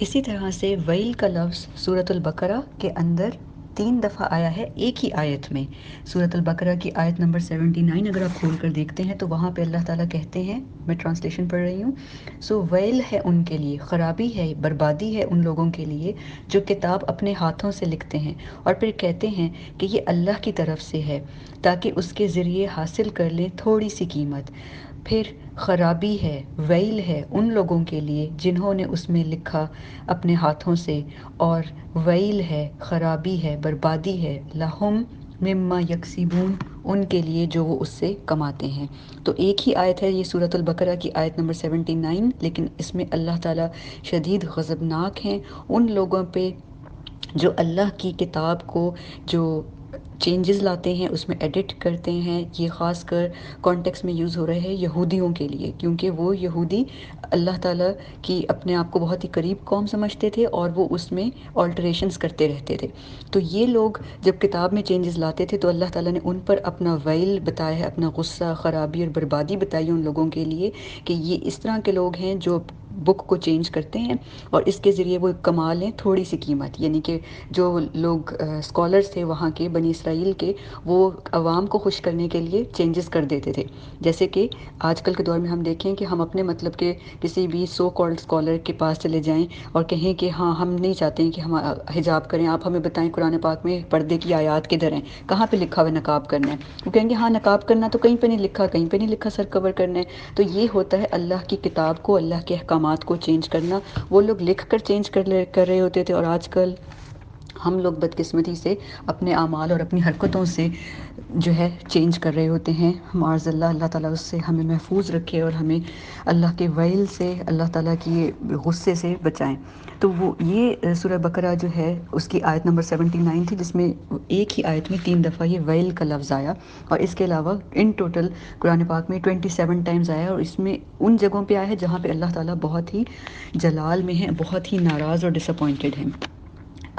اسی طرح سے ویل کا لفظ سورۃ البقرہ کے اندر 3 دفعہ آیا ہے ایک ہی آیت میں۔ سورۃ البقرہ کی آیت نمبر 79 اگر آپ کھول کر دیکھتے ہیں تو وہاں پہ اللہ تعالیٰ کہتے ہیں، میں ٹرانسلیشن پڑھ رہی ہوں، سو ویل ہے ان کے لیے، خرابی ہے، بربادی ہے ان لوگوں کے لیے جو کتاب اپنے ہاتھوں سے لکھتے ہیں اور پھر کہتے ہیں کہ یہ اللہ کی طرف سے ہے تاکہ اس کے ذریعے حاصل کر لیں تھوڑی سی قیمت۔ پھر خرابی ہے، ویل ہے ان لوگوں کے لیے جنہوں نے اس میں لکھا اپنے ہاتھوں سے، اور ویل ہے، خرابی ہے، بربادی ہے، لہم مما یکسبون، ان کے لیے جو وہ اس سے کماتے ہیں۔ تو ایک ہی آیت ہے یہ سورۃ البقرہ کی آیت نمبر 79، لیکن اس میں اللہ تعالیٰ شدید غضبناک ہیں ان لوگوں پہ جو اللہ کی کتاب کو جو چینجز لاتے ہیں، اس میں ایڈٹ کرتے ہیں۔ یہ خاص کر کانٹیکس میں یوز ہو رہے ہیں یہودیوں کے لیے، کیونکہ وہ یہودی اللہ تعالیٰ کی اپنے آپ کو بہت ہی قریب قوم سمجھتے تھے اور وہ اس میں آلٹریشنز کرتے رہتے تھے۔ تو یہ لوگ جب کتاب میں چینجز لاتے تھے تو اللہ تعالیٰ نے ان پر اپنا ویل بتایا ہے، اپنا غصہ، خرابی اور بربادی بتائی ہے ان لوگوں کے لیے کہ یہ اس طرح کے لوگ ہیں جو بک کو چینج کرتے ہیں اور اس کے ذریعے وہ کما لیں تھوڑی سی قیمت۔ یعنی کہ جو لوگ اسکالرز تھے وہاں کے بنی اسرائیل کے، وہ عوام کو خوش کرنے کے لیے چینجز کر دیتے تھے۔ جیسے کہ آج کل کے دور میں ہم دیکھیں کہ ہم اپنے مطلب کے کسی بھی سو کالڈ اسکالر کے پاس چلے جائیں اور کہیں کہ ہاں ہم نہیں چاہتے ہیں کہ ہم حجاب کریں، آپ ہمیں بتائیں قرآن پاک میں پردے کی آیات کدھر ہیں، کہاں پہ لکھا ہوا ہے نقاب کرنا ہے؟ وہ کہیں گے ہاں نقاب کرنا تو کہیں پہ نہیں لکھا، کہیں پہ نہیں لکھا سر کور کرنا ہے۔ تو یہ ہوتا ہے اللہ کی کتاب کو، اللہ کے احکامات کو چینج کرنا۔ وہ لوگ لکھ کر چینج کر رہے ہوتے تھے، اور آج کل ہم لوگ بدقسمتی سے اپنے اعمال اور اپنی حرکتوں سے جو ہے چینج کر رہے ہوتے ہیں۔ معاذ اللہ، اللہ تعالیٰ اس سے ہمیں محفوظ رکھے اور ہمیں اللہ کے ویل سے، اللہ تعالیٰ کی غصے سے بچائیں۔ تو وہ یہ سورہ بقرہ جو ہے اس کی آیت نمبر 79 تھی، جس میں ایک ہی آیت میں 3 دفعہ یہ ویل کا لفظ آیا، اور اس کے علاوہ ان ٹوٹل قرآن پاک میں 27 ٹائمز آیا، اور اس میں ان جگہوں پہ آیا ہے جہاں پہ اللہ تعالیٰ بہت ہی جلال میں ہیں، بہت ہی ناراض اور ڈس اپوائنٹڈ ہیں۔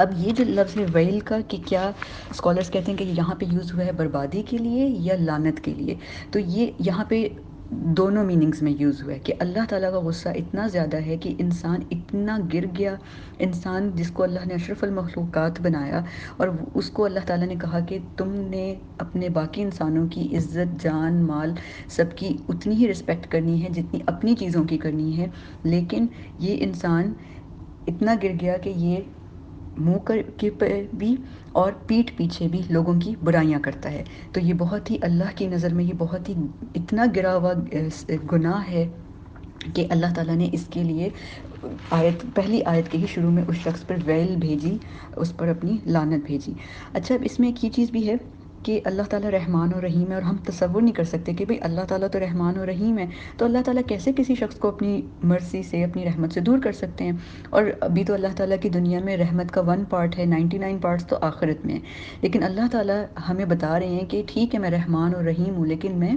اب یہ جو لفظ ہے ویل کا، کہ کیا اسکالرس کہتے ہیں کہ یہاں پہ یوز ہوا ہے بربادی کے لیے یا لعنت کے لیے؟ تو یہ یہاں پہ دونوں میننگز میں یوز ہوا ہے کہ اللہ تعالیٰ کا غصہ اتنا زیادہ ہے کہ انسان اتنا گر گیا، انسان جس کو اللہ نے اشرف المخلوقات بنایا، اور اس کو اللہ تعالیٰ نے کہا کہ تم نے اپنے باقی انسانوں کی عزت، جان، مال، سب کی اتنی ہی رسپیکٹ کرنی ہے جتنی اپنی چیزوں کی کرنی ہے، لیکن یہ انسان اتنا گر گیا کہ یہ منہ کے پہ بھی اور پیٹھ پیچھے بھی لوگوں کی برائیاں کرتا ہے۔ تو یہ بہت ہی اللہ کی نظر میں یہ بہت ہی اتنا گرا ہوا گناہ ہے کہ اللہ تعالیٰ نے اس کے لیے پہلی آیت کے ہی شروع میں اس شخص پر ویل بھیجی، اس پر اپنی لعنت بھیجی۔ اچھا، اب اس میں ایک یہ چیز بھی ہے کہ اللہ تعالیٰ رحمان و رحیم ہے، اور ہم تصور نہیں کر سکتے کہ بھئی اللہ تعالیٰ تو رحمان و رحیم ہے، تو اللہ تعالیٰ کیسے کسی شخص کو اپنی مرضی سے، اپنی رحمت سے دور کر سکتے ہیں؟ اور ابھی تو اللہ تعالیٰ کی دنیا میں رحمت کا 1 پارٹ ہے، 99 پارٹس تو آخرت میں ہیں، لیکن اللہ تعالیٰ ہمیں بتا رہے ہیں کہ ٹھیک ہے میں رحمان و رحیم ہوں، لیکن میں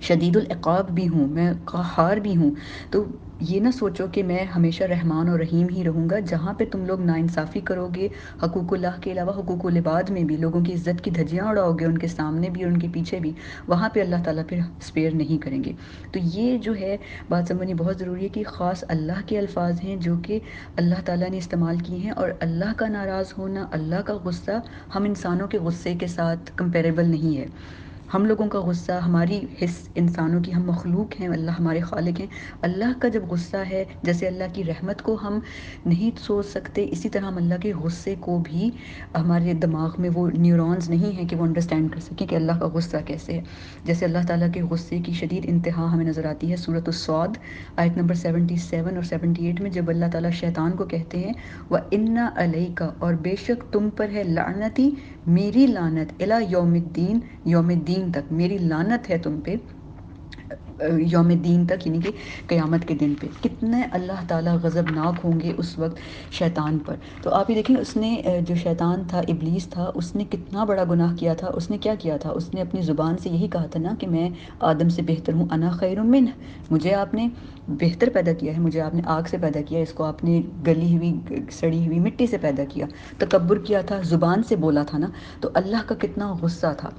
شدید العقاب بھی ہوں، میں قہار بھی ہوں۔ تو یہ نہ سوچو کہ میں ہمیشہ رحمان و رحیم ہی رہوں گا۔ جہاں پہ تم لوگ ناانصافی کرو گے حقوق اللہ کے علاوہ حقوق العباد میں بھی، لوگوں کی عزت کی دھجیاں اڑاؤ گے ان کے سامنے بھی اور ان کے پیچھے بھی، وہاں پہ اللہ تعالیٰ پھر اسپیئر نہیں کریں گے۔ تو یہ جو ہے بات سمجھنی بہت ضروری ہے کہ خاص اللہ کے الفاظ ہیں جو کہ اللہ تعالیٰ نے استعمال کیے ہیں، اور اللہ کا ناراض ہونا، اللہ کا غصہ ہم انسانوں کے غصے کے ساتھ کمپیریبل نہیں ہے۔ ہم لوگوں کا غصہ، ہماری حص انسانوں کی، ہم مخلوق ہیں، اللہ ہمارے خالق ہیں۔ اللہ کا جب غصہ ہے، جیسے اللہ کی رحمت کو ہم نہیں سوچ سکتے، اسی طرح ہم اللہ کے غصے کو بھی، ہمارے دماغ میں وہ نیورونز نہیں ہیں کہ وہ انڈرسٹینڈ کر سکیں کہ اللہ کا غصہ کیسے ہے۔ جیسے اللہ تعالیٰ کے غصے کی شدید انتہا ہمیں نظر آتی ہے سورۃ الصاد آیت نمبر 77 اور 78 میں، جب اللہ تعالیٰ شیطان کو کہتے ہیں وَإِنَّ عَلَيْكَ، اور بے شک تم پر ہے، لعنتی، میری لعنت، الی یوم الدین، یوم الدین تک، میری لعنت ہے تم پہ یوم الدین تک، یعنی کہ قیامت کے دن پہ۔ کتنے اللہ تعالیٰ غضبناک ہوں گے اس وقت شیطان پر۔ تو آپ یہ دیکھیں، اس نے جو شیطان تھا، ابلیس تھا، اس نے کتنا بڑا گناہ کیا تھا۔ اس نے کیا کیا تھا؟ اس نے اپنی زبان سے یہی کہا تھا نا کہ میں آدم سے بہتر ہوں، انا خیر منہ، مجھے آپ نے بہتر پیدا کیا ہے، مجھے آپ نے آگ سے پیدا کیا ہے، اس کو آپ نے گلی ہوئی سڑی ہوئی مٹی سے پیدا کیا۔ تکبر کیا تھا، زبان سے بولا تھا نا۔ تو اللہ کا کتنا غصہ تھا۔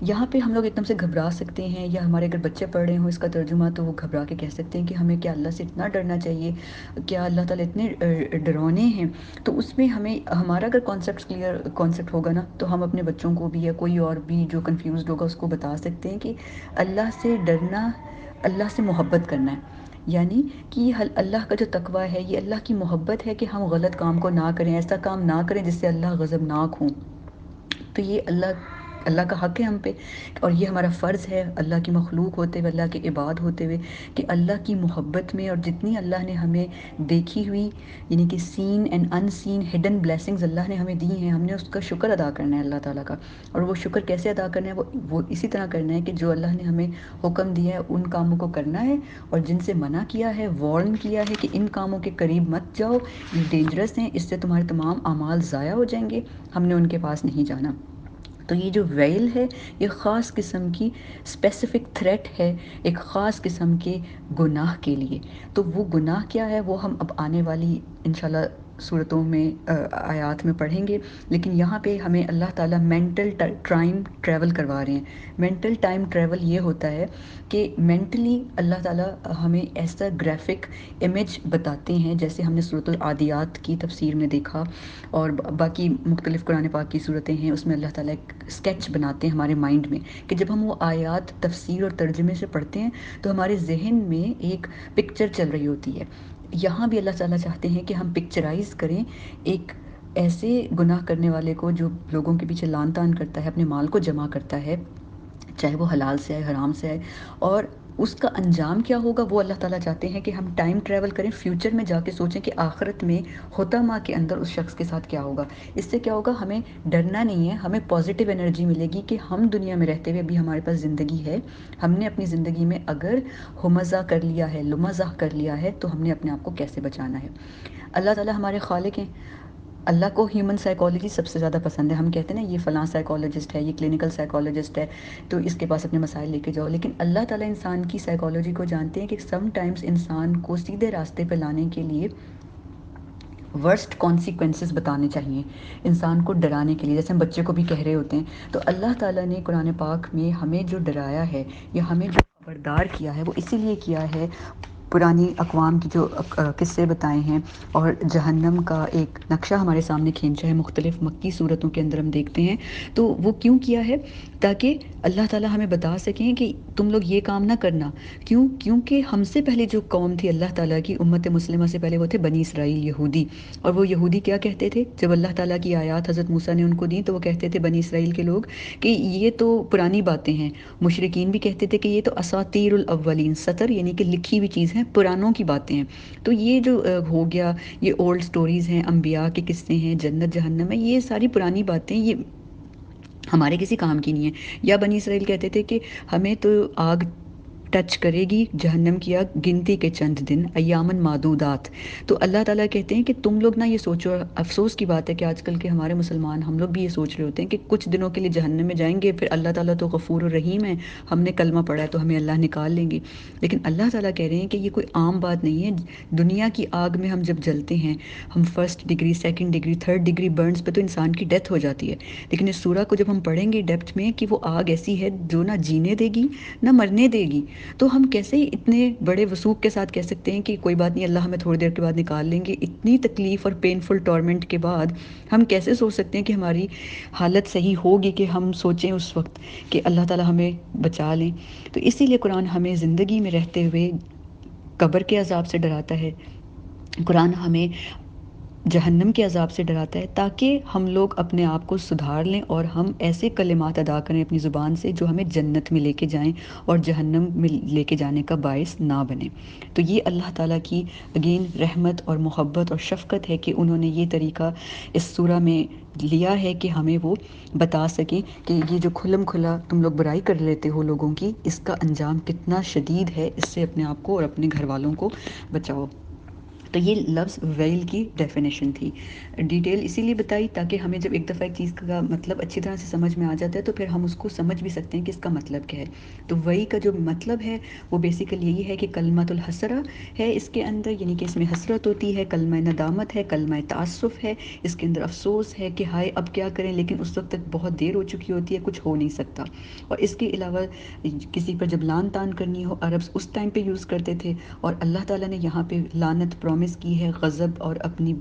یہاں پہ ہم لوگ ایک دم سے گھبرا سکتے ہیں، یا ہمارے اگر بچے پڑھ رہے ہوں اس کا ترجمہ تو وہ گھبرا کے کہہ سکتے ہیں کہ ہمیں کیا اللہ سے اتنا ڈرنا چاہیے، کیا اللہ تعالیٰ اتنے ڈرانے ہیں؟ تو اس میں ہمیں ہمارا اگر کانسیپٹ ہوگا نا، تو ہم اپنے بچوں کو بھی یا کوئی اور بھی جو کنفیوزڈ ہوگا اس کو بتا سکتے ہیں کہ اللہ سے ڈرنا، اللہ سے محبت کرنا ہے، یعنی کہ اللہ کا جو تقویٰ ہے یہ اللہ کی محبت ہے کہ ہم غلط کام کو نہ کریں، ایسا کام نہ کریں جس سے اللہ غضبناک ہوں۔ تو یہ اللہ کا حق ہے ہم پہ، اور یہ ہمارا فرض ہے اللہ کی مخلوق ہوتے ہوئے، اللہ کے عباد ہوتے ہوئے، کہ اللہ کی محبت میں، اور جتنی اللہ نے ہمیں دیکھی ہوئی یعنی کہ seen and unseen hidden blessings Allah نے ہمیں دی ہیں، ہم نے اس کا شکر ادا کرنا ہے اللہ تعالیٰ کا۔ اور وہ شکر کیسے ادا کرنا ہے؟ وہ اسی طرح کرنا ہے کہ جو اللہ نے ہمیں حکم دیا ہے ان کاموں کو کرنا ہے، اور جن سے منع کیا ہے، وارن کیا ہے کہ ان کاموں کے قریب مت جاؤ، یہ ڈینجرس ہیں، اس سے تمہارے تمام اعمال ضائع ہو جائیں گے، ہم نے ان کے پاس نہیں جانا۔ تو یہ جو ویل ہے یہ خاص قسم کی اسپیسیفک تھریٹ ہے ایک خاص قسم کے گناہ کے لیے۔ تو وہ گناہ کیا ہے وہ ہم اب آنے والی انشاءاللہ صورتوں میں آیات میں پڑھیں گے، لیکن یہاں پہ ہمیں اللہ تعالیٰ مینٹل ٹائم ٹریول کروا رہے ہیں۔ مینٹل ٹائم ٹریول یہ ہوتا ہے کہ مینٹلی اللہ تعالیٰ ہمیں ایسا گرافک امیج بتاتے ہیں، جیسے ہم نے سورۃ العادیات کی تفسیر میں دیکھا، اور باقی مختلف قرآن پاک کی صورتیں ہیں اس میں اللہ تعالیٰ ایک اسکیچ بناتے ہیں ہمارے مائنڈ میں، کہ جب ہم وہ آیات تفسیر اور ترجمے سے پڑھتے ہیں تو ہمارے ذہن میں ایک پکچر چل رہی ہوتی ہے۔ یہاں بھی اللہ تعالیٰ چاہتے ہیں کہ ہم پکچرائز کریں ایک ایسے گناہ کرنے والے کو جو لوگوں کے پیچھے لان تان کرتا ہے، اپنے مال کو جمع کرتا ہے، چاہے وہ حلال سے آئے حرام سے آئے، اور اس کا انجام کیا ہوگا وہ اللہ تعالیٰ چاہتے ہیں کہ ہم ٹائم ٹریول کریں، فیوچر میں جا کے سوچیں کہ آخرت میں حطمہ کے اندر اس شخص کے ساتھ کیا ہوگا۔ اس سے کیا ہوگا؟ ہمیں ڈرنا نہیں ہے، ہمیں پازیٹیو انرجی ملے گی کہ ہم دنیا میں رہتے ہوئے ابھی ہمارے پاس زندگی ہے، ہم نے اپنی زندگی میں اگر ہمزہ کر لیا ہے، لمزہ کر لیا ہے، تو ہم نے اپنے آپ کو کیسے بچانا ہے۔ اللہ تعالیٰ ہمارے خالق ہیں۔ اللہ کو ہیومن سائیکالوجی سب سے زیادہ پسند ہے، ہم کہتے ہیں نا یہ فلاں سائیکالوجسٹ ہے، یہ کلینکل سائیکالوجسٹ ہے، تو اس کے پاس اپنے مسائل لے کے جاؤ، لیکن اللہ تعالیٰ انسان کی سائیکالوجی کو جانتے ہیں کہ سم ٹائمز انسان کو سیدھے راستے پہ لانے کے لیے ورسٹ کانسیکوینسز بتانے چاہیے، انسان کو ڈرانے کے لیے، جیسے ہم بچے کو بھی کہہ رہے ہوتے ہیں۔ تو اللہ تعالیٰ نے قرآن پاک میں ہمیں جو ڈرایا ہے یا ہمیں جو خبردار کیا ہے وہ اسی لیے کیا ہے، پرانی اقوام کی جو قصے بتائے ہیں اور جہنم کا ایک نقشہ ہمارے سامنے کھینچا ہے مختلف مکی صورتوں کے اندر ہم دیکھتے ہیں، تو وہ کیوں کیا ہے؟ تاکہ اللہ تعالیٰ ہمیں بتا سکیں کہ تم لوگ یہ کام نہ کرنا۔ کیونکہ ہم سے پہلے جو قوم تھی اللہ تعالیٰ کی امت مسلمہ سے پہلے وہ تھے بنی اسرائیل، یہودی، اور وہ یہودی کیا کہتے تھے جب اللہ تعالیٰ کی آیات حضرت موسیٰ نے ان کو دی تو وہ کہتے تھے بنی اسرائیل کے لوگ کہ یہ تو پرانی باتیں ہیں، مشرکین بھی کہتے تھے کہ یہ تو اساطیر الاولین، سطر یعنی کہ لکھی ہوئی چیز ہیں، پرانوں کی باتیں ہیں، تو یہ جو ہو گیا یہ اولڈ سٹوریز ہیں، انبیاء کے قصے ہیں، جنت جہنم ہے، یہ ساری پرانی باتیں، یہ ہمارے کسی کام کی نہیں ہے۔ یا بنی اسرائیل کہتے تھے کہ ہمیں تو آگ ٹچ کرے گی، جہنم کی آگ، گنتی کے چند دن، ایامن معدودات۔ تو اللہ تعالیٰ کہتے ہیں کہ تم لوگ نہ یہ سوچو، افسوس کی بات ہے کہ آج کل کے ہمارے مسلمان ہم لوگ بھی یہ سوچ رہے ہوتے ہیں کہ کچھ دنوں کے لیے جہنم میں جائیں گے، پھر اللہ تعالیٰ تو غفور الرحیم ہے، ہم نے کلمہ پڑھا ہے تو ہمیں اللہ نکال لیں گے۔ لیکن اللہ تعالیٰ کہہ رہے ہیں کہ یہ کوئی عام بات نہیں ہے، دنیا کی آگ میں ہم جب جلتے ہیں، ہم first degree, second degree, third degree burns پہ تو انسان کی ڈیتھ ہو جاتی ہے، لیکن اس سورہ کو جب ہم پڑھیں گے ڈیپتھ میں کہ وہ آگ ایسی ہے جو نہ جینے دے گی نہ مرنے دے گی، تو ہم کیسے اتنے بڑے وثوق کے ساتھ کہہ سکتے ہیں کہ کوئی بات نہیں، اللہ ہمیں تھوڑی دیر کے بعد نکال لیں گے؟ اتنی تکلیف اور پینفل ٹورمنٹ کے بعد ہم کیسے سوچ سکتے ہیں کہ ہماری حالت صحیح ہوگی کہ ہم سوچیں اس وقت کہ اللہ تعالیٰ ہمیں بچا لیں؟ تو اسی لیے قرآن ہمیں زندگی میں رہتے ہوئے قبر کے عذاب سے ڈراتا ہے، قرآن ہمیں جہنم کے عذاب سے ڈراتا ہے، تاکہ ہم لوگ اپنے آپ کو سدھار لیں اور ہم ایسے کلمات ادا کریں اپنی زبان سے جو ہمیں جنت میں لے کے جائیں اور جہنم میں لے کے جانے کا باعث نہ بنے۔ تو یہ اللہ تعالیٰ کی اگین رحمت اور محبت اور شفقت ہے کہ انہوں نے یہ طریقہ اس سورہ میں لیا ہے کہ ہمیں وہ بتا سکیں کہ یہ جو کھلم کھلا تم لوگ برائی کر لیتے ہو لوگوں کی، اس کا انجام کتنا شدید ہے، اس سے اپنے آپ کو اور اپنے گھر والوں کو بچاؤ۔ تو یہ لفظ ویل کی ڈیفینیشن تھی. ڈیٹیل اسی لیے بتائی تاکہ ہمیں جب ایک دفعہ ایک چیز کا مطلب اچھی طرح سے سمجھ میں آ جاتا ہے تو پھر ہم اس کو سمجھ بھی سکتے ہیں کہ اس کا مطلب کیا ہے. تو وہی کا جو مطلب ہے وہ بیسیکلی یہی ہے کہ کلمۃ الحسرہ ہے اس کے اندر، یعنی کہ اس میں حسرت ہوتی ہے، کلمہ ندامت ہے، کلمہ تعسف ہے، اس کے اندر افسوس ہے کہ ہائے اب کیا کریں، لیکن اس وقت تک بہت دیر ہو چکی ہوتی ہے، کچھ ہو نہیں سکتا. اور اس کے علاوہ کسی پر جب لان تان کرنی ہو، عربس اس ٹائم پہ یوز کرتے تھے، اور اللہ تعالیٰ نے یہاں پہ لعنت پرومس کی ہے، غضب اور اپنی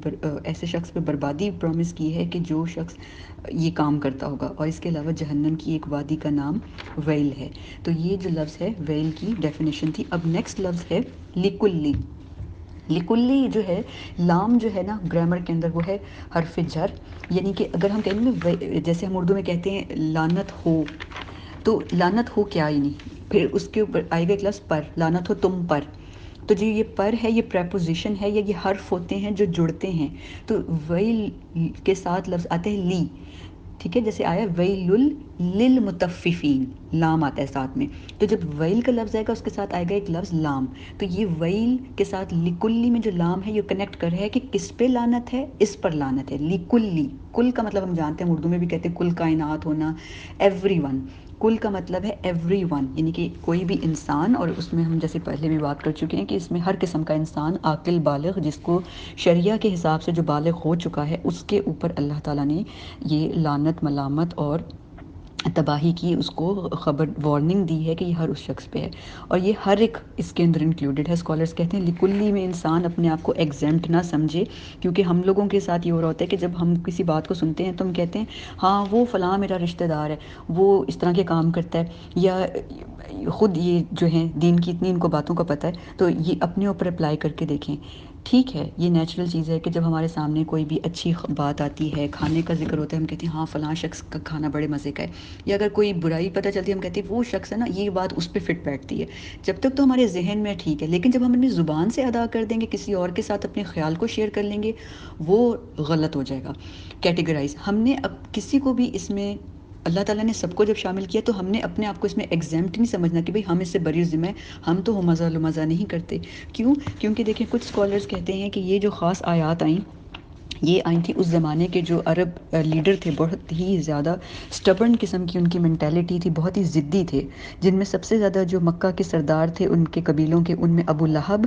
ایسے شخص پہ بربادی پرومس کی ہے کہ جو شخص یہ کام کرتا ہوگا. اور اس کے علاوہ جہنم کی ایک وادی کا نام ویل ہے. تو یہ جو لفظ ہے ویل کی ڈیفینیشن تھی. اب نیکسٹ لفظ ہے لکلی. لکلی جو ہے، لام جو ہے نا گرامر کے اندر وہ ہے حرف جر، یعنی کہ اگر ہم کہیں گے جیسے ہم اردو میں کہتے ہیں لعنت ہو، تو لعنت ہو کیا ہی نہیں، پھر اس کے اوپر آئے گا ایک لفظ پر، لعنت ہو تم پر. تو جو یہ پر ہے یہ پریپوزیشن ہے یا یہ حرف ہوتے ہیں جو جڑتے ہیں. تو ویل کے ساتھ لفظ آتے ہیں لی، ٹھیک ہے، جیسے آیا ویل للمطففین، لام آتا ہے ساتھ میں. تو جب ویل کا لفظ آئے گا اس کے ساتھ آئے گا ایک لفظ لام. تو یہ ویل کے ساتھ لکلی میں جو لام ہے یہ کنیکٹ کر رہا ہے کہ کس پہ لعنت ہے، اس پر لعنت ہے. لکلی، کل کا مطلب ہم جانتے ہیں، اردو میں بھی کہتے ہیں کل کائنات ہونا، ایوری ون. کل کا مطلب ہے ایوری ون، یعنی کہ کوئی بھی انسان، اور اس میں ہم جیسے پہلے بھی بات کر چکے ہیں کہ اس میں ہر قسم کا انسان عاقل بالغ، جس کو شریعہ کے حساب سے جو بالغ ہو چکا ہے، اس کے اوپر اللہ تعالیٰ نے یہ لعنت، ملامت اور تباہی کی اس کو خبر، وارننگ دی ہے کہ یہ ہر اس شخص پہ ہے، اور یہ ہر ایک اس کے اندر انکلوڈیڈ ہے. اسکالرس کہتے ہیں لکلی میں انسان اپنے آپ کو ایگزیمپٹ نہ سمجھے، کیونکہ ہم لوگوں کے ساتھ یہ ہو رہا ہوتا ہے کہ جب ہم کسی بات کو سنتے ہیں تو ہم کہتے ہیں ہاں وہ فلاں میرا رشتہ دار ہے، وہ اس طرح کے کام کرتا ہے، یا خود یہ جو ہیں دین کی اتنی ان کو باتوں کا پتہ ہے، تو یہ اپنے اوپر اپلائی کر کے دیکھیں. ٹھیک ہے، یہ نیچرل چیز ہے کہ جب ہمارے سامنے کوئی بھی اچھی بات آتی ہے، کھانے کا ذکر ہوتا ہے، ہم کہتے ہیں ہاں فلاں شخص کا کھانا بڑے مزے کا ہے، یا اگر کوئی برائی پتہ چلتی ہے ہم کہتے ہیں وہ شخص ہے نا، یہ بات اس پہ فٹ بیٹھتی ہے. جب تک تو ہمارے ذہن میں ٹھیک ہے، لیکن جب ہم اپنی زبان سے ادا کر دیں گے، کسی اور کے ساتھ اپنے خیال کو شیئر کر لیں گے، وہ غلط ہو جائے گا. کیٹیگرائز، ہم نے اب کسی کو بھی اس میں، اللہ تعالیٰ نے سب کو جب شامل کیا تو ہم نے اپنے آپ کو اس میں ایگزیمپٹ نہیں سمجھنا کہ بھئی ہم اس سے بری ذمہ ہیں، ہم تو مزہ لمزہ نہیں کرتے. کیوں؟ کیونکہ دیکھیں کچھ اسکالرز کہتے ہیں کہ یہ جو خاص آیات آئیں، یہ آئی تھی اس زمانے کے جو عرب لیڈر تھے، بہت ہی زیادہ سٹبرن قسم کی ان کی مینٹیلٹی تھی، بہت ہی ضدی تھے، جن میں سب سے زیادہ جو مکہ کے سردار تھے ان کے قبیلوں کے، ان میں ابو لہب،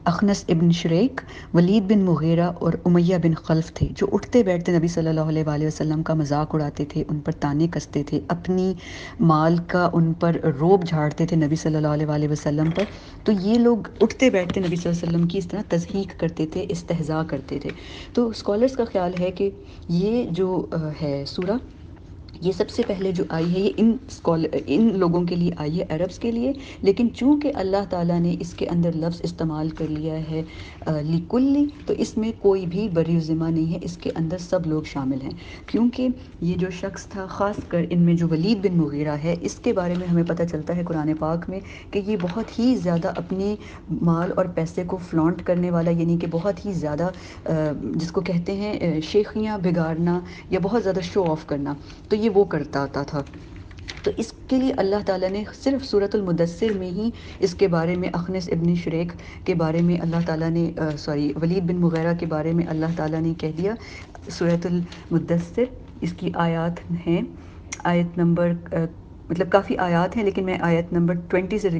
اخنس ابن شریک، ولید بن مغیرہ اور امیہ بن خلف تھے، جو اٹھتے بیٹھتے نبی صلی اللہ علیہ وآلہ وسلم کا مذاق اڑاتے تھے، ان پر تانے کستے تھے، اپنی مال کا ان پر روب جھاڑتے تھے نبی صلی اللہ علیہ وآلہ وسلم پر. تو یہ لوگ اٹھتے بیٹھتے نبی صلی اللہ علیہ وسلم کی اس طرح تضحیق کرتے تھے، استہزاء کرتے تھے. تو اسکالرس کا خیال ہے کہ یہ جو ہے سورہ، یہ سب سے پہلے جو آئی ہے یہ ان لوگوں کے لیے آئی ہے، عربس کے لیے، لیکن چونکہ اللہ تعالیٰ نے اس کے اندر لفظ استعمال کر لیا ہے لکلی، تو اس میں کوئی بھی بری ذمہ نہیں ہے، اس کے اندر سب لوگ شامل ہیں. کیونکہ یہ جو شخص تھا، خاص کر ان میں جو ولید بن مغیرہ ہے، اس کے بارے میں ہمیں پتہ چلتا ہے قرآن پاک میں کہ یہ بہت ہی زیادہ اپنے مال اور پیسے کو فلانٹ کرنے والا، یعنی کہ بہت ہی زیادہ جس کو کہتے ہیں شیخیاں بگاڑنا یا بہت زیادہ شو آف کرنا، تو یہ وہ کرتا آتا تھا. تو اس کے لیے اللہ تعالیٰ نے صرف سورۃ المدثر میں ہی اس کے بارے میں، اخنس ابن شریک کے بارے میں اللہ تعالیٰ نے ولید بن مغیرہ کے بارے میں اللہ تعالیٰ نے کہہ دیا. سورۃ المدثر، اس کی آیات ہیں، آیت نمبر مطلب کافی آیات ہیں، لیکن میں آیت نمبر 20 سے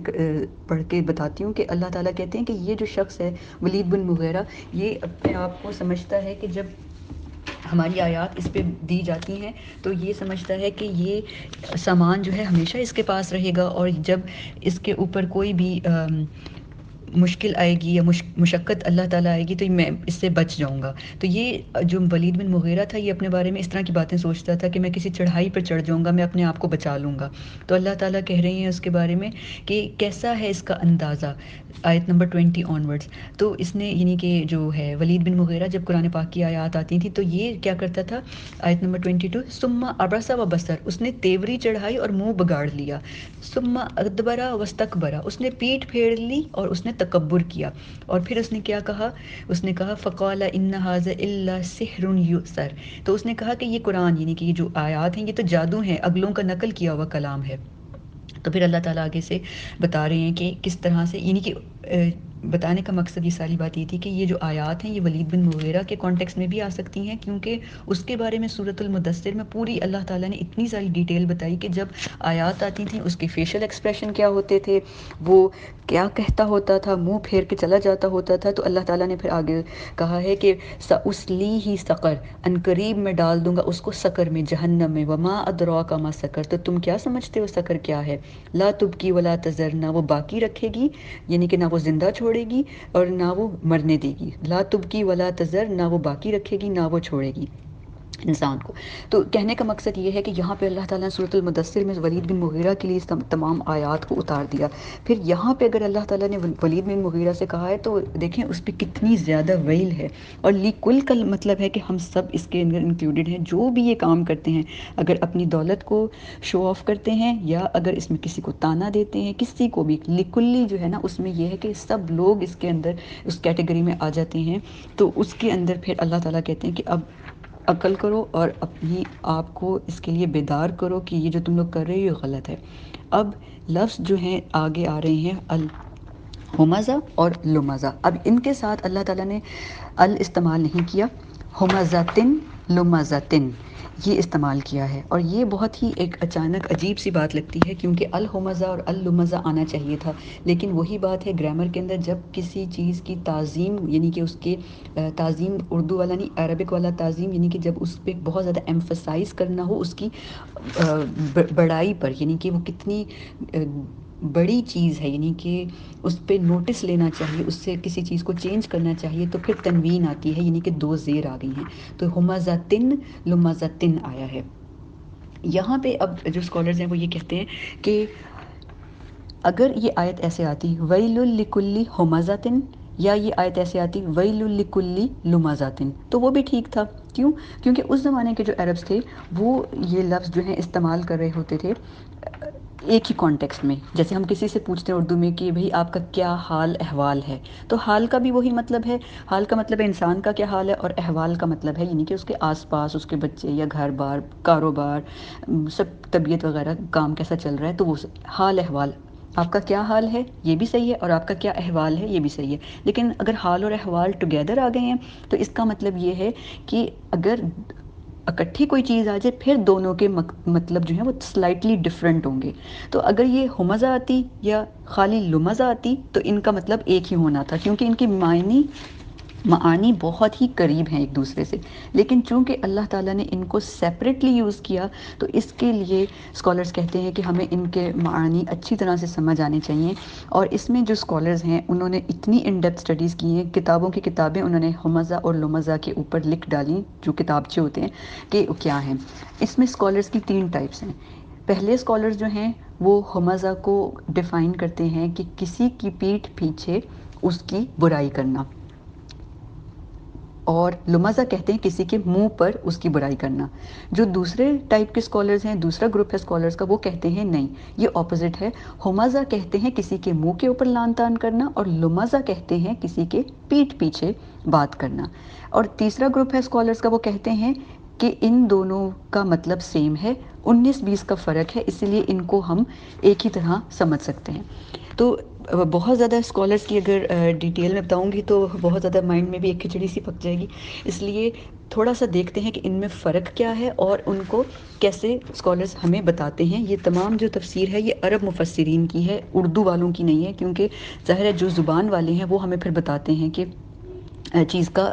پڑھ کے بتاتی ہوں کہ اللہ تعالیٰ کہتے ہیں کہ یہ جو شخص ہے ولید بن مغیرہ، یہ اپنے آپ کو سمجھتا ہے کہ جب ہماری آیات اس پہ دی جاتی ہیں تو یہ سمجھتا ہے کہ یہ سامان جو ہے ہمیشہ اس کے پاس رہے گا، اور جب اس کے اوپر کوئی بھی مشکل آئے گی یا مشقت اللہ تعالیٰ آئے گی تو میں اس سے بچ جاؤں گا. تو یہ جو ولید بن مغیرہ تھا، یہ اپنے بارے میں اس طرح کی باتیں سوچتا تھا کہ میں کسی چڑھائی پر چڑھ جاؤں گا، میں اپنے آپ کو بچا لوں گا. تو اللہ تعالیٰ کہہ رہے ہیں اس کے بارے میں کہ کیسا ہے اس کا اندازہ، آیت نمبر 20 آنورڈز. تو اس نے، یعنی کہ جو ہے ولید بن مغیرہ، جب قرآن پاک کی آیات آتی تھیں تو یہ کیا کرتا تھا، آیت نمبر 22، ثم عبس و بصر، اس نے تیوری چڑھائی اور منہ بگاڑ لیا. ثم ادبر واستکبر، اس نے پیٹھ پھیر لی اور اس نے تکبر کیا. اور پھر اس نے کیا کہا، اس نے کہا فقال ان ھذا الا سحر یؤثر، تو اس نے کہا کہ یہ قرآن، یعنی کہ یہ جو آیات ہیں یہ تو جادو ہیں، اگلوں کا نقل کیا ہوا کلام ہے. تو پھر اللہ تعالیٰ آگے سے بتا رہے ہیں کہ کس طرح سے، یعنی کہ بتانے کا مقصد یہ ساری بات یہ تھی کہ یہ جو آیات ہیں یہ ولید بن مغیرہ کے کانٹیکس میں بھی آ سکتی ہیں، کیونکہ اس کے بارے میں سورۃ المدثر میں پوری اللہ تعالیٰ نے اتنی ساری ڈیٹیل بتائی کہ جب آیات آتی تھیں اس کے فیشل ایکسپریشن کیا ہوتے تھے، وہ کیا کہتا ہوتا تھا، منہ پھیر کے چلا جاتا ہوتا تھا، تو اللہ تعالیٰ نے پھر آگے کہا ہے کہ سأصلیہ سقر، ان قریب میں ڈال دوں گا اس کو سقر میں، جہنم میں، وما ادراک ما سقر، تو تم کیا سمجھتے ہو سقر کیا ہے، لا تبکی ولا تذر، نہ وہ باقی رکھے گی یعنی کہ نہ وہ زندہ چھوڑے گی اور نہ وہ مرنے دے گی، لا تبکی ولا تذر، نہ وہ باقی رکھے گی نہ وہ چھوڑے گی انسان کو۔ تو کہنے کا مقصد یہ ہے کہ یہاں پہ اللہ تعالیٰ نے سورۃ المدثر میں ولید بن مغیرہ کے لیے تمام آیات کو اتار دیا، پھر یہاں پہ اگر اللہ تعالیٰ نے ولید بن مغیرہ سے کہا ہے تو دیکھیں اس پہ کتنی زیادہ ویل ہے، اور لیکل کا مطلب ہے کہ ہم سب اس کے اندر انکلوڈیڈ ہیں، جو بھی یہ کام کرتے ہیں، اگر اپنی دولت کو شو آف کرتے ہیں یا اگر اس میں کسی کو تانا دیتے ہیں، کسی کو بھی، لیکلی جو ہے نا اس میں یہ ہے کہ سب لوگ اس کے اندر اس کیٹیگری میں آ جاتے ہیں، تو اس کے اندر پھر اللہ تعالیٰ کہتے ہیں کہ اب عقل کرو اور اپنی آپ کو اس کے لیے بیدار کرو کہ یہ جو تم لوگ کر رہے ہو یہ غلط ہے۔ اب لفظ جو ہیں آگے آ رہے ہیں الہمزہ اور لمزہ، اب ان کے ساتھ اللہ تعالیٰ نے استعمال نہیں کیا، ہمزتن لمزتن یہ استعمال کیا ہے، اور یہ بہت ہی ایک اچانک عجیب سی بات لگتی ہے کیونکہ الہمزہ اور اللمزہ آنا چاہیے تھا، لیکن وہی بات ہے گرامر کے اندر جب کسی چیز کی تعظیم یعنی کہ اس کے تعظیم اردو والا نہیں عربک والا تعظیم، یعنی کہ جب اس پہ بہت زیادہ ایمفسائز کرنا ہو اس کی بڑائی پر، یعنی کہ وہ کتنی بڑی چیز ہے، یعنی کہ اس پہ نوٹس لینا چاہیے، اس سے کسی چیز کو چینج کرنا چاہیے، تو پھر تنوین آتی ہے، یعنی کہ دو زیر آ گئی ہیں، تو ہمزتن لمزتن آیا ہے۔ یہاں پہ اب جو اسکالرز ہیں وہ یہ کہتے ہیں کہ اگر یہ آیت ایسے آتی ویل لکلی ہمزتن، یا یہ آیت ایسے آتی ویل لکلی لمزاتن، تو وہ بھی ٹھیک تھا، کیوں؟ کیونکہ اس زمانے کے جو عربس تھے وہ یہ لفظ جو ہیں استعمال کر رہے ہوتے تھے ایک ہی کانٹیکسٹ میں، جیسے ہم کسی سے پوچھتے ہیں اردو میں کہ بھئی آپ کا کیا حال احوال ہے، تو حال کا بھی وہی مطلب ہے، حال کا مطلب ہے انسان کا کیا حال ہے، اور احوال کا مطلب ہے یعنی کہ اس کے آس پاس اس کے بچے یا گھر بار کاروبار سب طبیعت وغیرہ کام کیسا چل رہا ہے، تو وہ حال احوال، آپ کا کیا حال ہے یہ بھی صحیح ہے اور آپ کا کیا احوال ہے یہ بھی صحیح ہے، لیکن اگر حال اور احوال ٹوگیدر آ گئے ہیں تو اس کا مطلب یہ ہے کہ اگر اکٹھی کوئی چیز آ جائے پھر دونوں کے مطلب جو ہیں وہ سلائٹلی ڈفرینٹ ہوں گے، تو اگر یہ ہمزہ آتی یا خالی لمزہ آتی تو ان کا مطلب ایک ہی ہونا تھا، کیونکہ ان کی معانی بہت ہی قریب ہیں ایک دوسرے سے، لیکن چونکہ اللہ تعالیٰ نے ان کو سیپریٹلی یوز کیا تو اس کے لیے اسکالرز کہتے ہیں کہ ہمیں ان کے معانی اچھی طرح سے سمجھ آنے چاہیے، اور اس میں جو اسکالرز ہیں انہوں نے اتنی ان ڈیپتھ اسٹڈیز کی ہیں، کتابوں کی کتابیں انہوں نے ہمزہ اور لمزہ کے اوپر لکھ ڈالی، جو کتابچے ہوتے ہیں کہ کیا ہیں۔ اس میں اسکالرز کی 3 ٹائپس ہیں۔ پہلے اسکالرز جو ہیں وہ ہمزہ کو ڈیفائن کرتے ہیں کہ کسی کی پیٹھ پیچھے اس کی برائی کرنا، اور لمزہ کہتے ہیں کسی کے منہ پر اس کی برائی کرنا۔ جو دوسرے ٹائپ کے اسکالرز ہیں، دوسرا گروپ ہے اسکالرز کا، وہ کہتے ہیں نہیں یہ اپوزٹ ہے، ہمزہ کہتے ہیں کسی کے منہ کے اوپر لان تان کرنا، اور لمزہ کہتے ہیں کسی کے پیٹھ پیچھے بات کرنا۔ اور تیسرا گروپ ہے اسکالرز کا، وہ کہتے ہیں کہ ان دونوں کا مطلب سیم ہے، 19-20 کا فرق ہے، اسی لیے ان کو ہم ایک ہی طرح سمجھ سکتے ہیں۔ تو بہت زیادہ اسکالرز کی اگر ڈیٹیل میں بتاؤں گی تو بہت زیادہ مائنڈ میں بھی ایک کھچڑی سی پک جائے گی، اس لیے تھوڑا سا دیکھتے ہیں کہ ان میں فرق کیا ہے اور ان کو کیسے اسکالرز ہمیں بتاتے ہیں۔ یہ تمام جو تفسیر ہے یہ عرب مفسرین کی ہے، اردو والوں کی نہیں ہے، کیونکہ ظاہر ہے جو زبان والے ہیں وہ ہمیں پھر بتاتے ہیں کہ چیز کا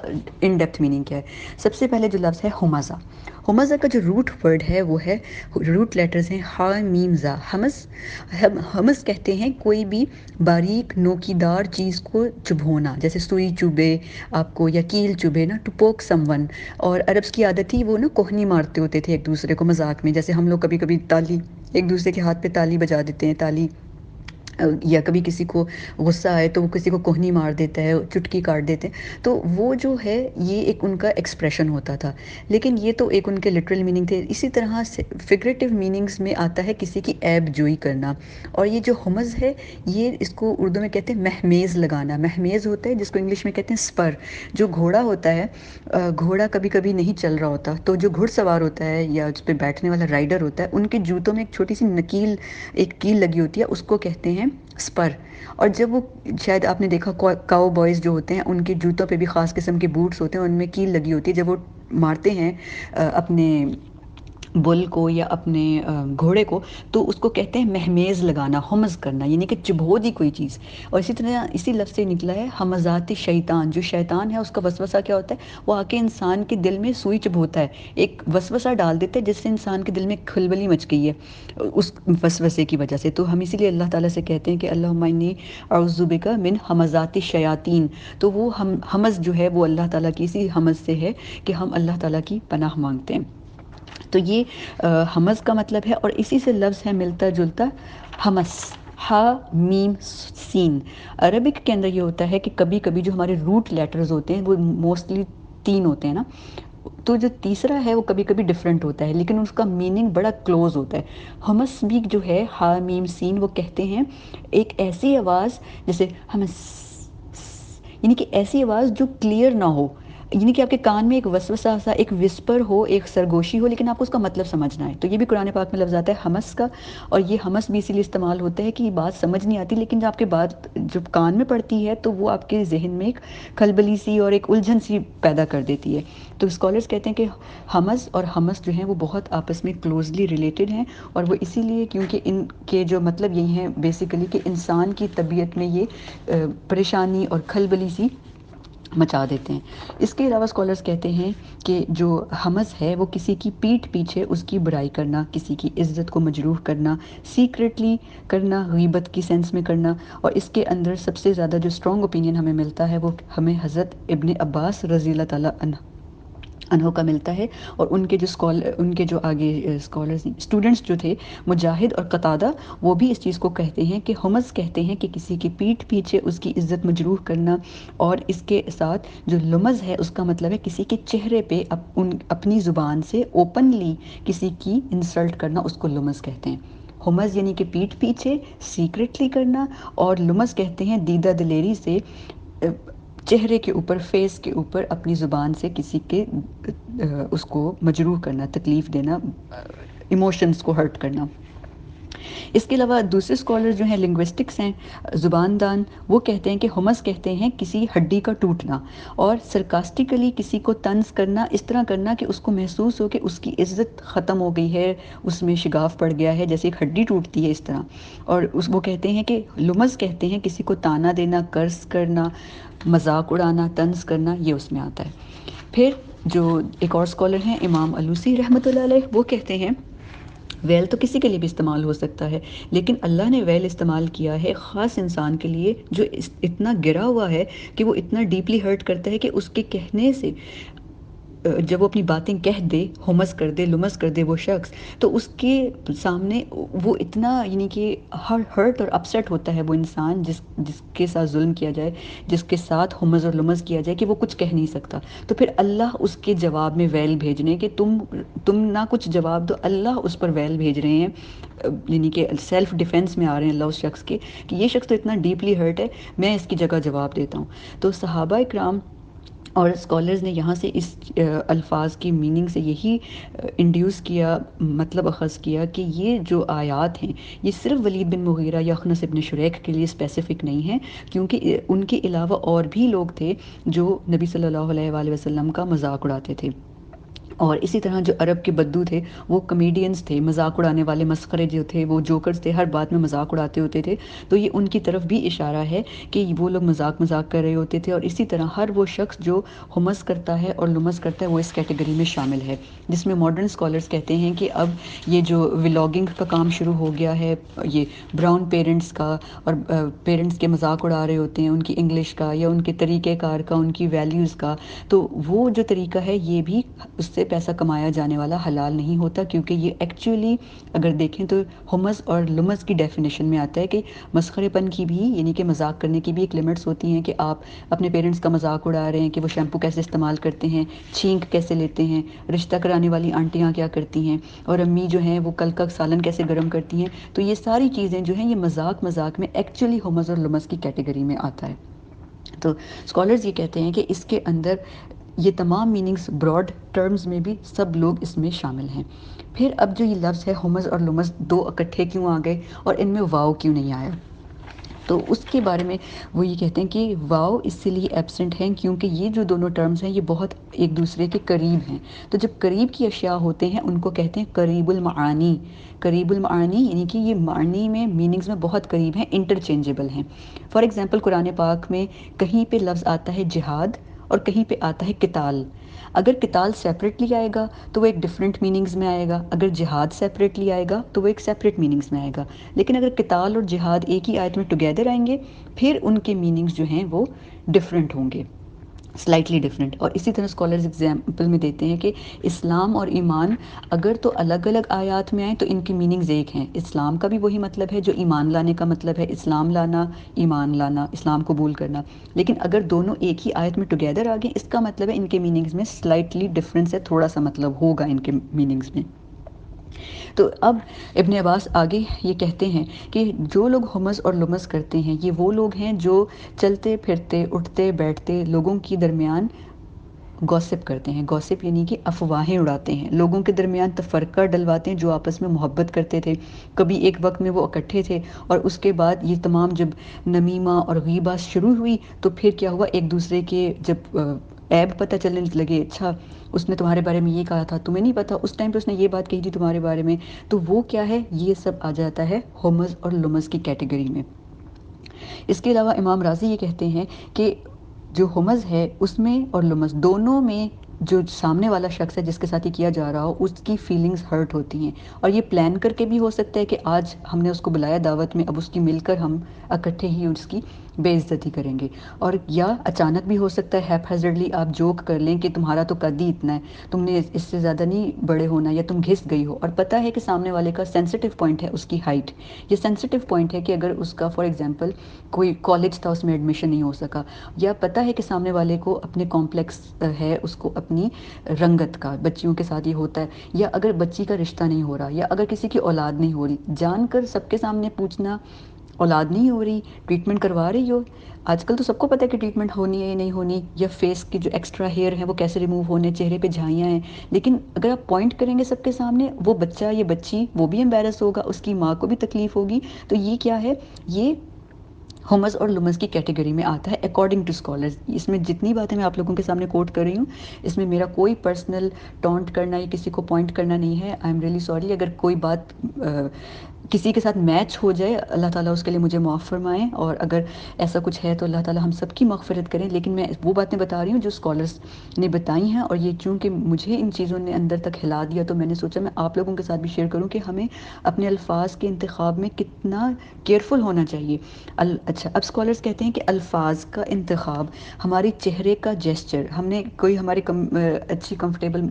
ان ڈیپتھ میننگ کیا ہے۔ سب سے پہلے جو لفظ ہے ہمزہ، ہمزہ کا جو روٹ ورڈ ہے وہ ہے، روٹ لیٹرز ہیں ہا میم زا، ہمز کہتے ہیں کوئی بھی باریک نوکیدار چیز کو چبھونا، جیسے سوئی چبھے آپ کو یا کیل چبھے نا، ٹو پوک سم ون، اور عربس کی عادت تھی وہ نا کوہنی مارتے ہوتے تھے ایک دوسرے کو مذاق میں، جیسے ہم لوگ کبھی کبھی تالی ایک دوسرے کے ہاتھ پہ تالی بجا دیتے ہیں، تالی، یا کبھی کسی کو غصہ آئے تو وہ کسی کو کوہنی مار دیتا ہے، چٹکی کاٹ دیتے ہیں، تو وہ جو ہے یہ ایک ان کا ایکسپریشن ہوتا تھا، لیکن یہ تو ایک ان کے لٹرل میننگ تھے۔ اسی طرح فگریٹو میننگز میں آتا ہے کسی کی عیب جوئی کرنا، اور یہ جو ہمز ہے یہ اس کو اردو میں کہتے ہیں مہمیز لگانا، مہمیز ہوتا ہے جس کو انگلش میں کہتے ہیں سپر، جو گھوڑا ہوتا ہے، گھوڑا کبھی کبھی نہیں چل رہا ہوتا تو جو گھڑ سوار ہوتا ہے یا اس پہ بیٹھنے والا رائڈر ہوتا ہے، ان کے جوتوں میں ایک چھوٹی سی نکیل، ایک کیل لگی ہوتی ہے، اس کو کہتے ہیں سپر، اور جب وہ شاید آپ نے دیکھا کاؤ بوائز جو ہوتے ہیں ان کے جوتوں پہ بھی خاص قسم کے بوٹس ہوتے ہیں، ان میں کیل لگی ہوتی ہے، جب وہ مارتے ہیں اپنے بل کو یا اپنے گھوڑے کو، تو اس کو کہتے ہیں مہمیز لگانا، ہمز کرنا، یعنی کہ چبھو دی کوئی چیز. اور اسی طرح اسی لفظ سے نکلا ہے ہمزات شیطان. جو شیطان ہے اس کا وسوسہ کیا ہوتا ہے؟ وہ آ کے انسان کے دل میں سوئی چبھوتا ہے، ایک وسوسہ ڈال دیتا ہے جس سے انسان کے دل میں کھلبلی مچ گئی ہے اس وسوسے کی وجہ سے. تو ہم اسی لیے اللہ تعالیٰ سے کہتے ہیں کہ اللہم انی اعوذ بک من ہمزات الشیاطین. تو وہ ہمز جو ہے وہ اللہ تعالیٰ کی اسی ہمز سے ہے کہ ہم اللہ تعالیٰ کی پناہ مانگتے ہیں. تو یہ ہمز کا مطلب ہے، اور اسی سے لفظ ہے ملتا جلتا ہمس، ہا میم سین. عربک کے اندر یہ ہوتا ہے کہ کبھی کبھی جو ہمارے روٹ لیٹرز ہوتے ہیں وہ موسٹلی 3 ہوتے ہیں نا، تو جو تیسرا ہے وہ کبھی کبھی ڈفرینٹ ہوتا ہے لیکن اس کا میننگ بڑا کلوز ہوتا ہے. ہمس بھی جو ہے ہا میم سین، وہ کہتے ہیں ایک ایسی آواز جیسے ہمس، یعنی کہ ایسی آواز جو کلیئر نہ ہو، یعنی کہ آپ کے کان میں ایک وسوسہ سا، ایک وسپر ہو، ایک سرگوشی ہو، لیکن آپ کو اس کا مطلب سمجھنا ہے. تو یہ بھی قرآن پاک میں لفظ آتا ہے ہمس کا، اور یہ ہمس بھی اسی لیے استعمال ہوتا ہے کہ یہ بات سمجھ نہیں آتی لیکن جب آپ کے بات جب کان میں پڑتی ہے تو وہ آپ کے ذہن میں ایک کھلبلی سی اور ایک الجھن سی پیدا کر دیتی ہے. تو اسکالرز کہتے ہیں کہ ہمز اور ہمس جو ہیں وہ بہت آپس میں کلوزلی ریلیٹڈ ہیں، اور وہ اسی لیے کیونکہ ان کے جو مطلب یہی ہیں بیسیکلی کہ انسان کی طبیعت میں یہ پریشانی اور کھلبلی سی مچا دیتے ہیں. اس کے علاوہ اسکالرز کہتے ہیں کہ جو ہمز ہے وہ کسی کی پیٹھ پیچھے اس کی برائی کرنا، کسی کی عزت کو مجروح کرنا، سیکریٹلی کرنا، غیبت کی سینس میں کرنا. اور اس کے اندر سب سے زیادہ جو اسٹرانگ اوپینین ہمیں ملتا ہے وہ ہمیں حضرت ابن عباس رضی اللہ تعالیٰ عنہ کا ملتا ہے. اور ان کے جو آگے اسکالرز اسٹوڈنٹس جو تھے مجاہد اور قتادہ، وہ بھی اس چیز کو کہتے ہیں کہ ہمز کہتے ہیں کہ کسی کی پیٹھ پیچھے اس کی عزت مجروح کرنا، اور اس کے ساتھ جو لمز ہے اس کا مطلب ہے کسی کے چہرے پہ اپنی زبان سے اوپنلی کسی کی انسلٹ کرنا، اس کو لمز کہتے ہیں. ہمز یعنی کہ پیٹھ پیچھے سیکریٹلی کرنا، اور لمز کہتے ہیں دیدہ دلیری سے چہرے کے اوپر، فیس کے اوپر اپنی زبان سے کسی کے اس کو مجروح کرنا، تکلیف دینا، ایموشنز کو ہرٹ کرنا. اس کے علاوہ دوسرے اسکالر جو ہیں لنگوسٹکس ہیں، زبان دان، وہ کہتے ہیں کہ ہمز کہتے ہیں کسی ہڈی کا ٹوٹنا، اور سرکاسٹیکلی کسی کو طنز کرنا، اس طرح کرنا کہ اس کو محسوس ہو کہ اس کی عزت ختم ہو گئی ہے، اس میں شگاف پڑ گیا ہے، جیسے ایک ہڈی ٹوٹتی ہے اس طرح. اور وہ کہتے ہیں کہ لمز کہتے ہیں کسی کو تانا دینا، کرس کرنا، مذاق اڑانا، طنز کرنا، یہ اس میں آتا ہے. پھر جو ایک اور اسکالر ہیں امام الوسی رحمۃ اللہ علیہ، وہ کہتے ہیں ویل تو کسی کے لیے بھی استعمال ہو سکتا ہے، لیکن اللہ نے ویل استعمال کیا ہے خاص انسان کے لیے جو اتنا گرا ہوا ہے کہ وہ اتنا ڈیپلی ہرٹ کرتا ہے کہ اس کے کہنے سے جب وہ اپنی باتیں کہہ دے، ہمز کر دے، لمز کر دے وہ شخص، تو اس کے سامنے وہ اتنا یعنی کہ ہرٹ اور اپسیٹ ہوتا ہے وہ انسان جس کے ساتھ ظلم کیا جائے، جس کے ساتھ ہمز اور لمز کیا جائے، کہ وہ کچھ کہہ نہیں سکتا. تو پھر اللہ اس کے جواب میں ویل بھیجنے کہ تم نہ کچھ جواب دو، اللہ اس پر ویل بھیج رہے ہیں، یعنی کہ سیلف ڈیفینس میں آ رہے ہیں اللہ اس شخص کے کہ یہ شخص تو اتنا ڈیپلی ہرٹ ہے، میں اس کی جگہ جواب دیتا ہوں. تو صحابہ اکرام اور اسکالرز نے یہاں سے اس الفاظ کی میننگ سے یہی انڈیوس کیا، مطلب اخذ کیا کہ یہ جو آیات ہیں یہ صرف ولید بن مغیرہ یا اخنس ابن شریک کے لیے اسپیسیفک نہیں ہیں، کیونکہ ان کے علاوہ اور بھی لوگ تھے جو نبی صلی اللہ علیہ وآلہ وسلم کا مذاق اڑاتے تھے. اور اسی طرح جو عرب کے بدو تھے وہ کمیڈینز تھے، مذاق اڑانے والے، مسخرے جو تھے، وہ جوکرز تھے، ہر بات میں مذاق اڑاتے ہوتے تھے. تو یہ ان کی طرف بھی اشارہ ہے کہ وہ لوگ مذاق کر رہے ہوتے تھے. اور اسی طرح ہر وہ شخص جو ہمز کرتا ہے اور لمز کرتا ہے وہ اس کیٹیگری میں شامل ہے، جس میں ماڈرن اسکالرز کہتے ہیں کہ اب یہ جو ولاگنگ کا کام شروع ہو گیا ہے، یہ براؤن پیرنٹس کا، اور پیرنٹس کے مذاق اڑا رہے ہوتے ہیں ان کی انگلش کا یا ان کے طریقہ کار کا، ان کی ویلیوز کا. تو وہ جو طریقہ ہے یہ بھی اس سے پیسہ کمایا جانے والا حلال نہیں ہوتا، کیونکہ یہ ایکچولی اگر دیکھیں تو ہمز اور لمز کی ڈیفینیشن میں آتا ہے کہ مسخرے پن کی بھی، یعنی کہ مذاق کرنے کی بھی ایک لمٹس ہوتی ہیں، کہ آپ اپنے پیرنٹس کا مذاق اڑا رہے ہیں کہ وہ شیمپو کیسے استعمال کرتے ہیں، چھینک کیسے لیتے ہیں، رشتہ کرانے والی آنٹیاں کیا کرتی ہیں، اور امی جو ہیں وہ کل کا سالن کیسے گرم کرتی ہیں. تو یہ ساری چیزیں جو ہیں یہ مذاق میں ایکچولی ہمز اور لمز کی کیٹیگری میں آتا ہے. تو اسکالرز یہ کہتے ہیں کہ اس کے اندر یہ تمام میننگز براڈ ٹرمز میں بھی سب لوگ اس میں شامل ہیں. پھر اب جو یہ لفظ ہے ہمز اور لمز دو اکٹھے کیوں آ گئے اور ان میں واو کیوں نہیں آیا؟ تو اس کے بارے میں وہ یہ کہتے ہیں کہ واو اس سے لیے ایبسنٹ ہیں کیونکہ یہ جو دونوں ٹرمز ہیں یہ بہت ایک دوسرے کے قریب ہیں. تو جب قریب کی اشیاء ہوتے ہیں ان کو کہتے ہیں قریب المعانی. قریب المعانی یعنی کہ یہ معنی میں میننگز میں بہت قریب ہیں, انٹرچینجبل ہیں. فار ایگزامپل قرآن پاک میں کہیں پہ لفظ آتا ہے جہاد اور کہیں پہ آتا ہے قتال. اگر قتال سیپریٹلی آئے گا تو وہ ایک ڈفرینٹ میننگز میں آئے گا, اگر جہاد سیپریٹلی آئے گا تو وہ ایک سیپریٹ میننگز میں آئے گا. لیکن اگر قتال اور جہاد ایک ہی آیت میں ٹوگیدر آئیں گے پھر ان کے میننگز جو ہیں وہ ڈفرینٹ ہوں گے, سلائٹلی ڈفرینٹ. اور اسی طرح اسکالرز ایگزامپل میں دیتے ہیں کہ اسلام اور ایمان اگر تو الگ الگ آیات میں آئیں تو ان کی میننگز ایک ہیں. اسلام کا بھی وہی مطلب ہے جو ایمان لانے کا مطلب ہے, اسلام لانا, ایمان لانا, اسلام قبول کرنا. لیکن اگر دونوں ایک ہی آیت میں ٹوگیدر آ گئے اس کا مطلب ہے ان کے میننگز میں سلائٹلی ڈفرینس ہے, تھوڑا سا مطلب ہوگا ان کے میننگز میں. تو اب ابن عباس آگے یہ کہتے ہیں کہ جو لوگ ہمز اور لمز کرتے ہیں یہ وہ لوگ ہیں جو چلتے پھرتے اٹھتے بیٹھتے لوگوں کی درمیان گوسپ کرتے ہیں. گوسپ یعنی کہ افواہیں اڑاتے ہیں, لوگوں کے درمیان تفرقہ ڈلواتے ہیں جو آپس میں محبت کرتے تھے. کبھی ایک وقت میں وہ اکٹھے تھے اور اس کے بعد یہ تمام جب نمیمہ اور غیبہ شروع ہوئی تو پھر کیا ہوا, ایک دوسرے کے جب عیب پتہ چلنے لگے, اچھا اس نے تمہارے بارے میں یہ کہا تھا تمہیں نہیں پتا, اس ٹائم پہ اس نے یہ بات کہی تھی تمہارے بارے میں, تو وہ کیا ہے, یہ سب آ جاتا ہے ہمز اور لمز کی کیٹیگری میں. اس کے علاوہ امام راضی یہ کہتے ہیں کہ جو ہمز ہے اس میں اور لمز دونوں میں جو سامنے والا شخص ہے جس کے ساتھ یہ کیا جا رہا ہو اس کی فیلنگز ہرٹ ہوتی ہیں, اور یہ پلان کر کے بھی ہو سکتا ہے کہ آج ہم نے اس کو بلایا دعوت میں, اب اس کی مل کر ہم اکٹھے ہی اس کی بے عزتی کریں گے. اور یا اچانک بھی ہو سکتا ہے ہیپ ہیزرڈلی آپ جوک کر لیں کہ تمہارا تو قد ہی اتنا ہے, تم نے اس سے زیادہ نہیں بڑے ہونا, یا تم گھس گئی ہو, اور پتہ ہے کہ سامنے والے کا سینسٹیو پوائنٹ ہے اس کی ہائٹ. یہ سینسٹیو پوائنٹ ہے کہ اگر اس کا فار ایگزامپل کوئی کالج تھا اس میں ایڈمیشن نہیں ہو سکا, یا پتہ ہے کہ سامنے والے کو اپنے کمپلیکس ہے اس کو اپنی رنگت کا, بچیوں کے ساتھ یہ ہوتا ہے, یا اگر بچی کا رشتہ نہیں ہو رہا, یا اگر کسی کی اولاد نہیں ہو رہی, جان کر سب کے سامنے پوچھنا اولاد نہیں ہو رہی ٹریٹمنٹ کروا رہی ہو. آج کل تو سب کو پتہ ہے کہ ٹریٹمنٹ ہونی ہے یا نہیں ہونی, یا فیس کی جو ایکسٹرا ہیئر ہیں وہ کیسے ریموو ہونے, چہرے پہ جھائیاں ہیں. لیکن اگر آپ پوائنٹ کریں گے سب کے سامنے, وہ بچہ یا بچی وہ بھی امبیرس ہوگا, اس کی ماں کو بھی تکلیف ہوگی. تو یہ کیا ہے, یہ ہمز اور لمز کی کیٹیگری میں آتا ہے اکارڈنگ ٹو اسکالرز. اس میں جتنی باتیں میں آپ لوگوں کے سامنے کوٹ کر رہی ہوں اس میں میرا کوئی پرسنل ٹونٹ کرنا یا کسی کو پوائنٹ کرنا نہیں ہے. آئی ایم ریئلی سوری اگر کوئی بات کسی کے ساتھ میچ ہو جائے, اللہ تعالیٰ اس کے لیے مجھے معاف فرمائیں, اور اگر ایسا کچھ ہے تو اللہ تعالیٰ ہم سب کی مغفرت کریں. لیکن میں وہ باتیں بتا رہی ہوں جو اسکالرز نے بتائی ہیں, اور یہ چونکہ مجھے ان چیزوں نے اندر تک ہلا دیا تو میں نے سوچا میں آپ لوگوں کے ساتھ بھی شیئر کروں کہ ہمیں اپنے الفاظ کے انتخاب میں کتنا کیئرفل ہونا چاہیے. اچھا, اب اسکالرز کہتے ہیں کہ الفاظ کا انتخاب, ہماری چہرے کا جیسچر, ہم نے کوئی ہماری اچھی کمفرٹیبل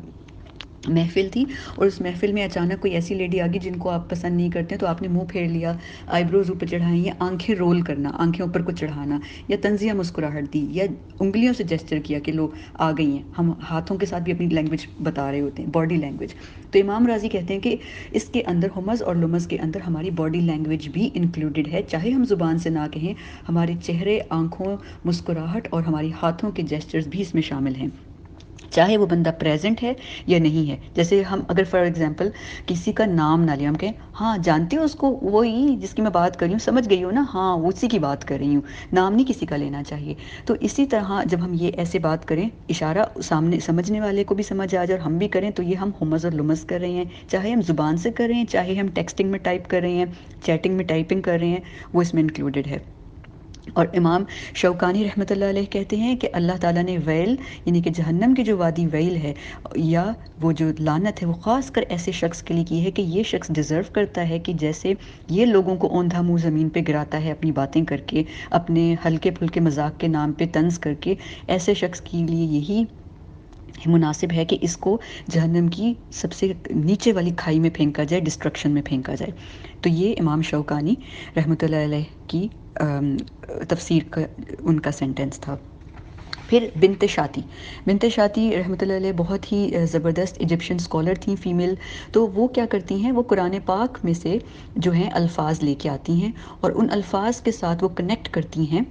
محفل تھی اور اس محفل میں اچانک کوئی ایسی لیڈی آ گئی جن کو آپ پسند نہیں کرتے, تو آپ نے منہ پھیر لیا, آئی بروز اوپر چڑھائیں, یا آنکھیں رول کرنا, آنکھیں اوپر کو چڑھانا, یا طنزیہ مسکراہٹ دی, یا انگلیوں سے جیسچر کیا کہ لو آ گئی ہیں. ہم ہاتھوں کے ساتھ بھی اپنی لینگویج بتا رہے ہوتے ہیں, باڈی لینگویج. تو امام راضی کہتے ہیں کہ اس کے اندر ہمز اور لمز کے اندر ہماری باڈی لینگویج بھی انکلوڈڈ ہے, چاہے ہم زبان سے نہ کہیں, ہمارے چہرے, آنکھوں, مسکراہٹ اور ہماری ہاتھوں کے جیسچرز بھی اس میں شامل ہیں, چاہے وہ بندہ پریزنٹ ہے یا نہیں ہے. جیسے ہم اگر فار ایگزامپل کسی کا نام نہ لیں, ہم کہیں ہاں جانتے ہو اس کو, وہی جس کی میں بات کر رہی ہوں, سمجھ گئی ہو نا, ہاں اسی کی بات کر رہی ہوں, نام نہیں کسی کا لینا چاہیے. تو اسی طرح جب ہم یہ ایسے بات کریں, اشارہ سامنے سمجھنے والے کو بھی سمجھ آ جائے اور ہم بھی کریں, تو یہ ہم ہمز اور لمز کر رہے ہیں, چاہے ہم زبان سے کر رہے ہیں, چاہے ہم ٹیکسٹنگ میں ٹائپ کر رہے ہیں, چیٹنگ میں ٹائپنگ کر رہے ہیں, وہ اس میں انکلوڈڈ ہے. اور امام شوکانی رحمۃ اللہ علیہ کہتے ہیں کہ اللہ تعالیٰ نے ویل یعنی کہ جہنم کی جو وادی ویل ہے یا وہ جو لعنت ہے وہ خاص کر ایسے شخص کے لیے کی ہے کہ یہ شخص ڈیزرو کرتا ہے کہ جیسے یہ لوگوں کو اوندھا منہ زمین پہ گراتا ہے اپنی باتیں کر کے, اپنے ہلکے پھلکے مذاق کے نام پہ طنز کر کے, ایسے شخص کے لیے یہی مناسب ہے کہ اس کو جہنم کی سب سے نیچے والی کھائی میں پھینکا جائے, ڈسٹرکشن میں پھینکا جائے. تو یہ امام شوکانی رحمۃ اللہ علیہ کی تفسیر کا ان کا سینٹنس تھا. پھر بنت شاطی رحمۃ اللہ علیہ بہت ہی زبردست ایجپشن اسکالر تھیں, فیمیل. تو وہ کیا کرتی ہیں, وہ قرآن پاک میں سے جو ہیں الفاظ لے کے آتی ہیں اور ان الفاظ کے ساتھ وہ کنیکٹ کرتی ہیں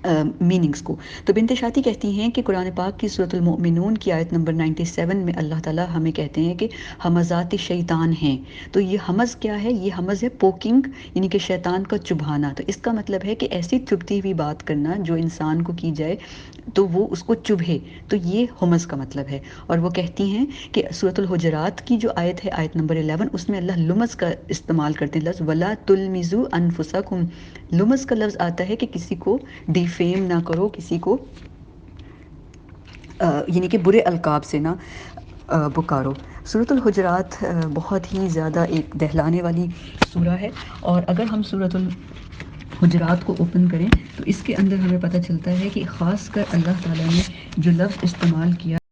میننگز کو. تو بنت شاطی کہتی ہیں کہ قرآن پاک کی سورۃ المؤمنون کی آیت نمبر 97 میں اللہ تعالیٰ ہمیں کہتے ہیں کہ ہمزات شیطان ہیں. تو یہ ہمز کیا ہے؟ یہ ہمز ہے پوکنگ، یعنی کہ شیطان کا چبھانا. تو اس کا مطلب ہے کہ ایسی چبھتی ہوئی بات کرنا جو انسان کو کی جائے تو وہ اس کو چبھے، تو یہ ہمز کا مطلب ہے. اور وہ کہتی ہیں کہ سورۃ الحجرات کی جو آیت ہے، آیت نمبر 11، اس میں اللہ لمز کا استعمال کرتے ہیں، لفظ وَلَا تُلْمِزُوا أَنفُسَكُمْ. لمز کا لفظ آتا ہے کہ کسی کو ڈیفیم نہ کرو، کسی کو یعنی کہ برے القاب سے نہ پکارو. سورۃ الحجرات بہت ہی زیادہ ایک دہلانے والی سورہ ہے، اور اگر ہم سورۃ الحجرات کو اوپن کریں تو اس کے اندر ہمیں پتہ چلتا ہے کہ خاص کر اللہ تعالیٰ نے جو لفظ استعمال کیا